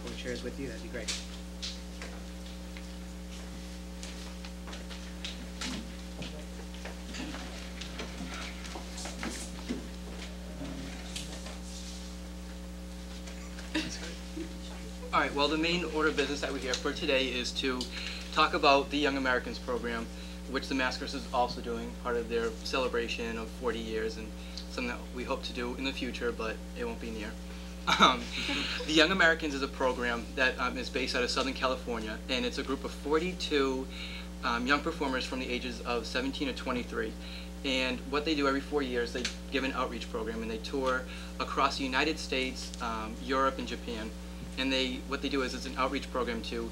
couple of chairs with you, that'd be great. All right, well, the main order of business that we're here for today is to talk about the Young Americans program, which the Maskers is also doing, part of their celebration of 40 years, and something that we hope to do in the future, but it won't be near. The Young Americans is a program that is based out of Southern California, and it's a group of 42 young performers from the ages of 17 to 23. And what they do every 4 years, they give an outreach program, and they tour across the United States, Europe, and Japan. And what they do is it's an outreach program to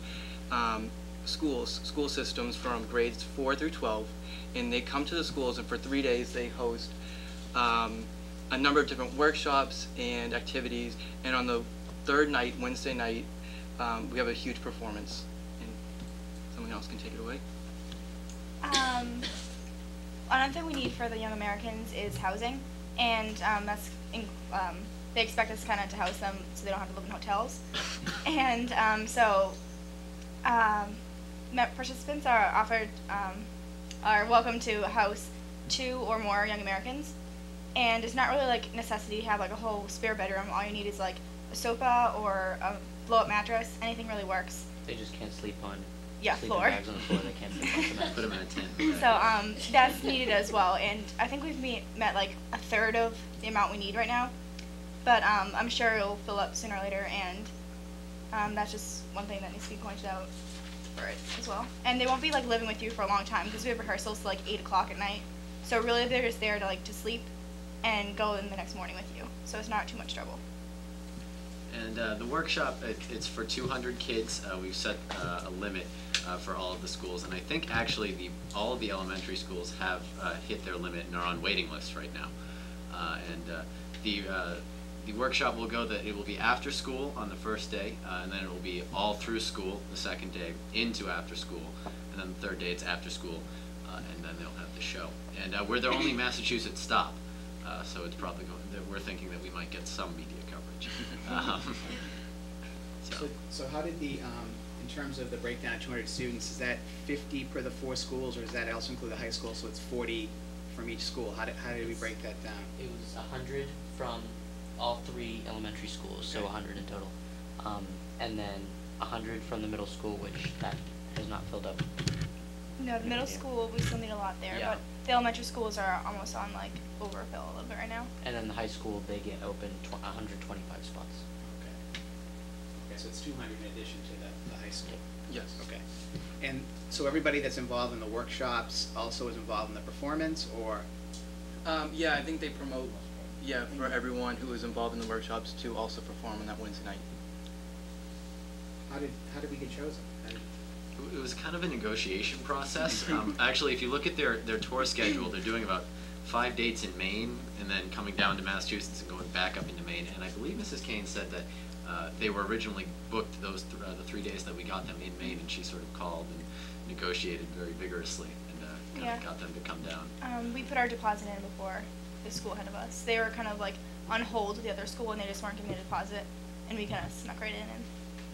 school systems from grades 4 through 12. And they come to the schools, and for 3 days they host a number of different workshops and activities. And on the third night, Wednesday night, we have a huge performance. And someone else can take it away. Another thing we need for the Young Americans is housing, and they expect us kind of to house them so they don't have to live in hotels. And participants are welcome to house 2 or more Young Americans, and it's not really like necessity to have like a whole spare bedroom. All you need is like a sofa or a blow-up mattress. Anything really works. They just can't sleep on sleeping floor. bags on the floor. They can't sleep on cement. Put them in a tent. So that's needed as well, and I think we've met like a third of the amount we need right now, but I'm sure it'll fill up sooner or later, and that's just one thing that needs to be pointed out for it as well. And they won't be like living with you for a long time because we have rehearsals till like 8 o'clock at night, so really they're just there to sleep and go in the next morning with you, so it's not too much trouble. And the workshop, it's for 200 kids. We've set a limit for all of the schools, and I think actually all of the elementary schools have hit their limit and are on waiting lists right now. The workshop will it will be after school on the first day, and then it will be all through school the second day into after school, and then the third day it's after school, and then they'll have the show. And we're their only Massachusetts stop, so it's probably we're thinking that we might get some media coverage. So how did in terms of the breakdown of 200 students, is that 50 per the 4 schools, or does that also include the high school, so it's 40 from each school? How did we break that down? It was 100 from all 3 elementary schools, so 100 in total. And then 100 from the middle school, which that has not filled up. No, the middle school, we still need a lot there, Yeah. but the elementary schools are almost on like overfill a little bit right now. And then the high school, they get open 125 spots. Okay, so it's 200 in addition to the high school? Yes. Okay. And so everybody that's involved in the workshops also is involved in the performance, or? Yeah, I think they promote, for everyone who is involved in the workshops to also perform on that Wednesday night. How did we get chosen? It was kind of a negotiation process. Actually, if you look at their tour schedule, they're doing about 5 dates in Maine, and then coming down to Massachusetts and going back up into Maine. And I believe Mrs. Kane said that they were originally booked the 3 days that we got them in Maine, and she sort of called and negotiated very vigorously and kind of got them to come down. We put our deposit in before the school ahead of us. They were kind of like on hold with the other school, and they just weren't giving a deposit, and we kind of snuck right in and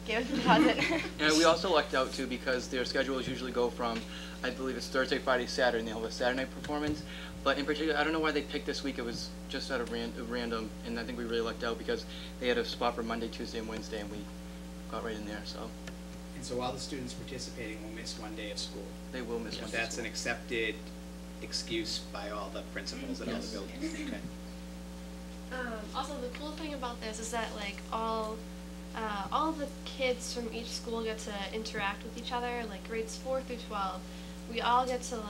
gave the deposit. And we also lucked out too because their schedules usually go from, I believe it's Thursday, Friday, Saturday, and they'll have a Saturday night performance. But in particular, I don't know why they picked this week. It was just out of random, and I think we really lucked out because they had a spot for Monday, Tuesday, and Wednesday, and we got right in there. So. And so all the students participating will miss 1 day of school? They will miss 1 day. That's an accepted excuse by all the principals at all the buildings? Okay. Also, the cool thing about this is that like all the kids from each school get to interact with each other, like grades 4 through 12. We all get to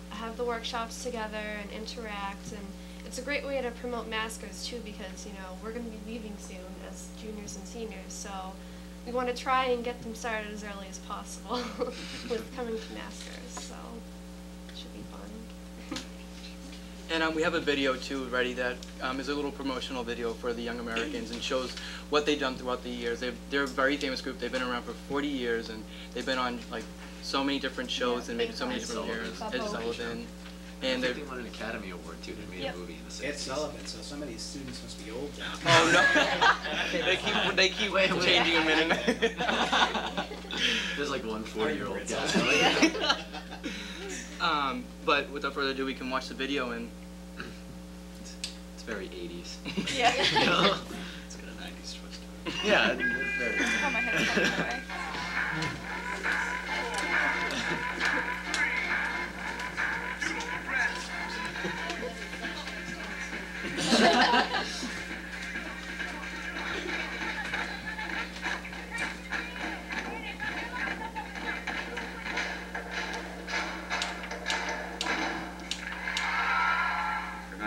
have the workshops together and interact, and it's a great way to promote Maskers too, because we're going to be leaving soon as juniors and seniors, so we want to try and get them started as early as possible with coming to Maskers, so it should be fun. And we have a video too ready that is a little promotional video for the Young Americans and shows what they've done throughout the years. They're a very famous group. They've been around for 40 years, and they've been on like so many different shows and made so many different appearances. Ed Sullivan. And I think they won an Academy Award too. They made Yep. a movie in the 60s. It's Sullivan, so some of these students must be old now. Oh no! they keep Wait. changing them in. There's like one 40-year-old It's guy. But without further ado, we can watch the video and. It's very 80s. Yeah. You know? It's got a 90s twist to it. Yeah, it's very. Oh, my head's coming that way.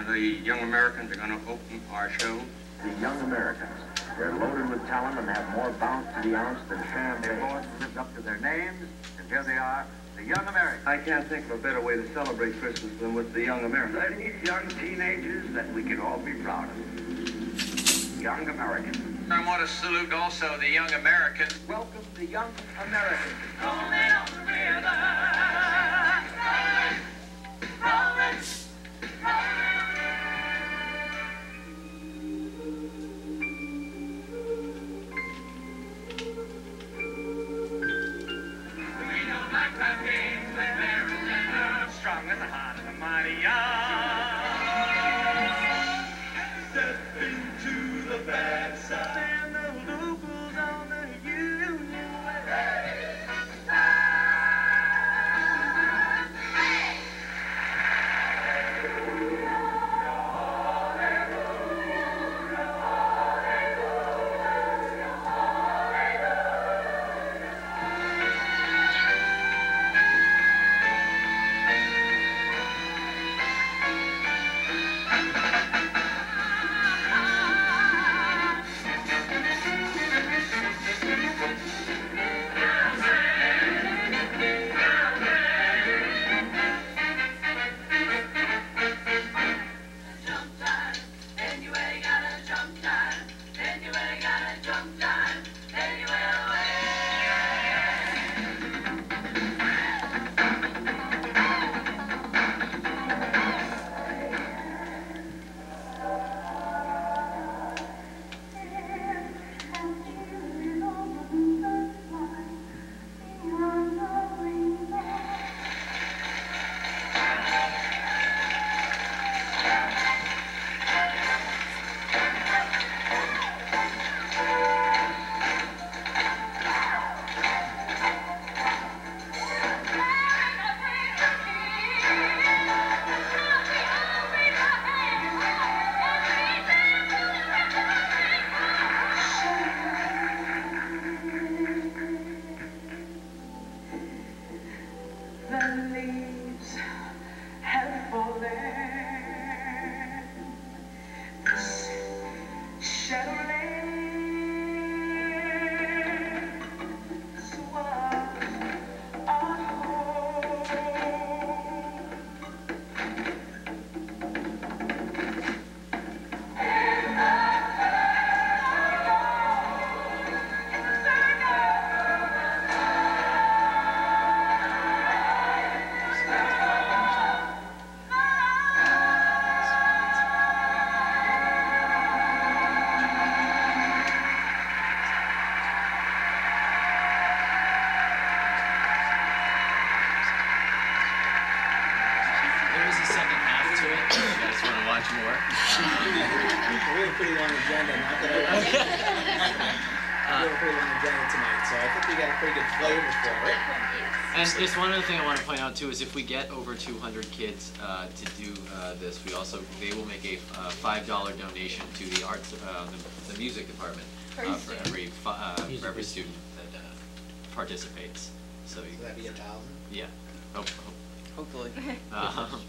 The Young Americans are going to open our show. The Young Americans. They're loaded with talent and have more bounce to the ounce than champagne. Their voices lived up to their names, and here they are, the Young Americans. I can't think of a better way to celebrate Christmas than with the Young Americans. These young teenagers that we can all be proud of. Young Americans. I want to salute also the Young Americans. Welcome the Young Americans. Strong in the heart of the mighty young. Step into the bad side. And the locals on the Union Way. There is a second half to it. If you guys want to watch more. We have a pretty long agenda, not that we have a pretty long agenda tonight, so I think we got a pretty good flavor for it. And just one other thing I want to point out too is if we get over 200 kids to do this, they will make a $5 donation to the arts, the music department for every student that participates. So So that'd be 1,000? yeah, Hopefully. um,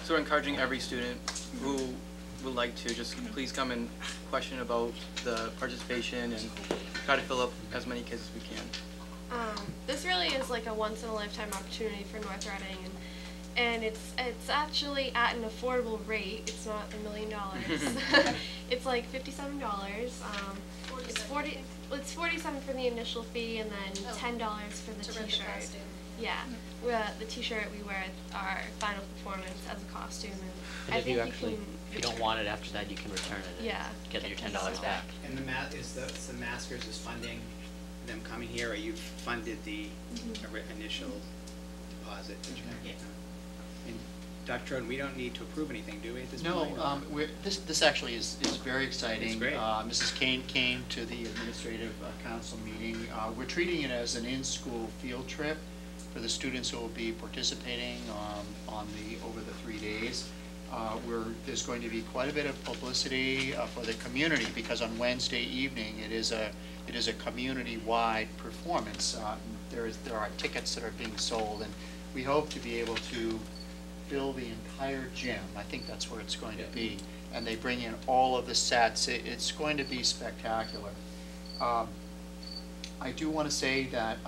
So we're encouraging every student who would like to just please come and question about the participation and try to fill up as many kids as we can. This really is like a once-in-a-lifetime opportunity for North Reading, and it's actually at an affordable rate. It's not $1 million. It's like $57. It's $47 for the initial fee, and then $10 for the T-shirt. Yeah, the T-shirt we wear at our final performance as a costume, and I if think you actually, can. if you don't want it after that, you can return it. And Yeah. get your $10 $10 back. And the Maskers is funding them coming here, or you've funded the initial deposit? that you have? And Dr. Troden, we don't need to approve anything, do we, at this No, point? this actually is very exciting. It's great. Mrs. Kane came to the administrative council meeting. We're treating it as an in-school field trip for the students who will be participating over the 3 days. There's going to be quite a bit of publicity for the community, because on Wednesday evening it is a community-wide performance. There are tickets that are being sold, and we hope to be able to fill the entire gym. I think that's where it's going to be. And they bring in all of the sets. It's going to be spectacular. I do want to say that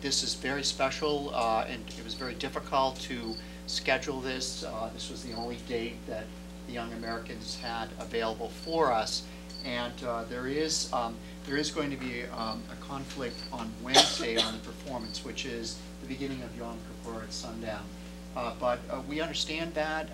this is very special, and it was very difficult to schedule this. This was the only date that the Young Americans had available for us. And there is going to be a conflict on Wednesday on the performance, which is the beginning of Yom Kippur at sundown. But we understand that,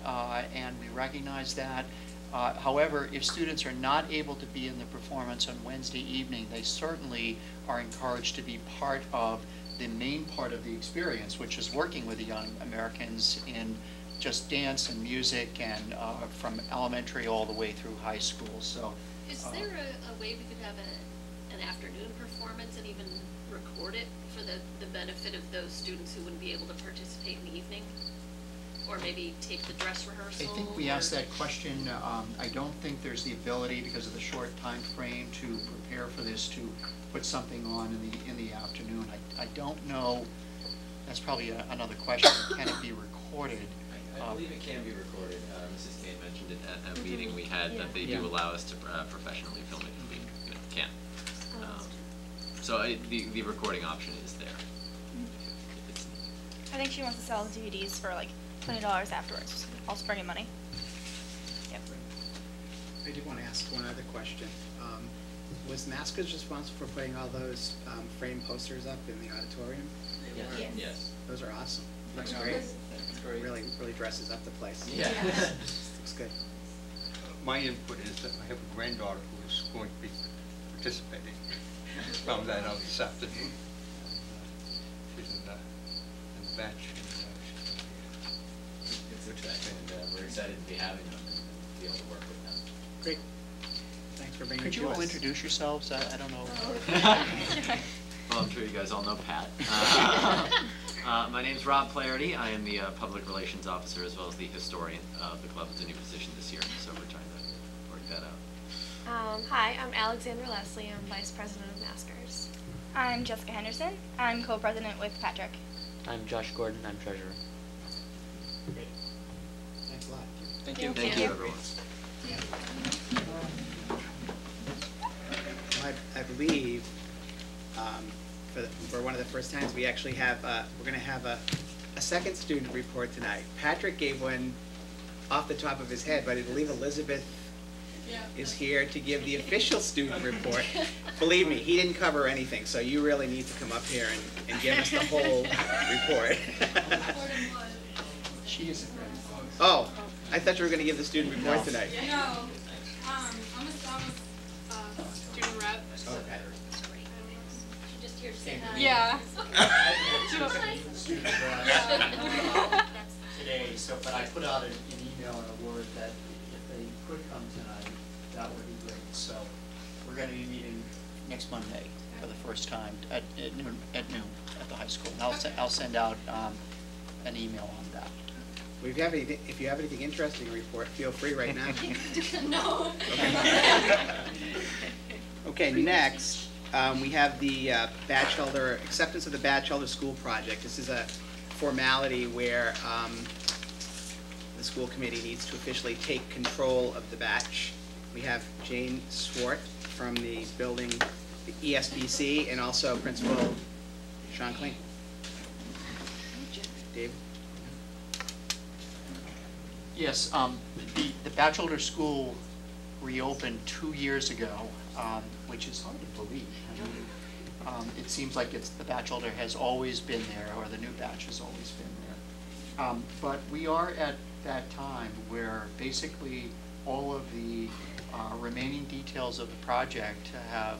and we recognize that. However, if students are not able to be in the performance on Wednesday evening, they certainly are encouraged to be part of the main part of the experience, which is working with the Young Americans in just dance and music, and from elementary all the way through high school. So, is there a way we could have an afternoon performance and even record it for the benefit of those students who wouldn't be able to participate in the evening? Or maybe take the dress rehearsal? I think we asked that question. I don't think there's the ability, because of the short time frame, to prepare for this, to put something on in the afternoon. I don't know. That's probably another question. Can it be recorded? I believe it can be recorded. Mrs. Kane mentioned it at a meeting we had, that they do allow us to professionally film it, and we can. So the recording option is there. I think she wants to sell DVDs for like $20 afterwards. Also bringing money. Yep. I do want to ask one other question. Was Maskers responsible for putting all those frame posters up in the auditorium? Yes. Those are awesome. Looks great. Really dresses up the place. Yeah. Looks good. My input is that I have a granddaughter who is going to be participating. Found that out this afternoon. She's in the batch. It's exciting, and we're excited to be having them and be able to work with them. Great. Thanks for bringing it Could to you all us. introduce yourselves? I don't know. Well, I'm sure you guys all know Pat. My name's Rob Flaherty. I am the Public Relations Officer as well as the historian of the club. It's a new position this year, so we're trying to work that out. Hi, I'm Alexandra Leslie. I'm Vice President of Maskers. I'm Jessica Henderson. I'm co-president with Patrick. I'm Josh Gordon. I'm treasurer. Great. Thanks a lot. Thank you. Thank you, everyone. Well, I believe for one of the first times we actually have, we're going to have a second student report tonight. Patrick gave one off the top of his head, but I believe Elizabeth is here to give the official student report. Believe me, he didn't cover anything, so you really need to come up here and give us the whole report. She isn't ready. Oh, I thought you were going to give the student report tonight. No, I'm a student rep. Okay. Just here to say hi. Yeah. Today, but I put out an email and a word that if they could come tonight, that would be great. So we're going to be meeting next Monday for the first time at noon at the high school. And I'll send out an email on that. Well, if you have anything interesting to report, feel free right now. No. Okay, next, we have the acceptance of the Batchelder School Project. This is a formality where the school committee needs to officially take control of the batch. We have Jane Swart from the building, the ESBC, and also Principal Sean Kling. Dave? Yes, the Batchelder School reopened 2 years ago, which is hard to believe. I mean, it seems like the batch elder has always been there, or the new batch has always been there. But we are at that time where basically all of the remaining details of the project have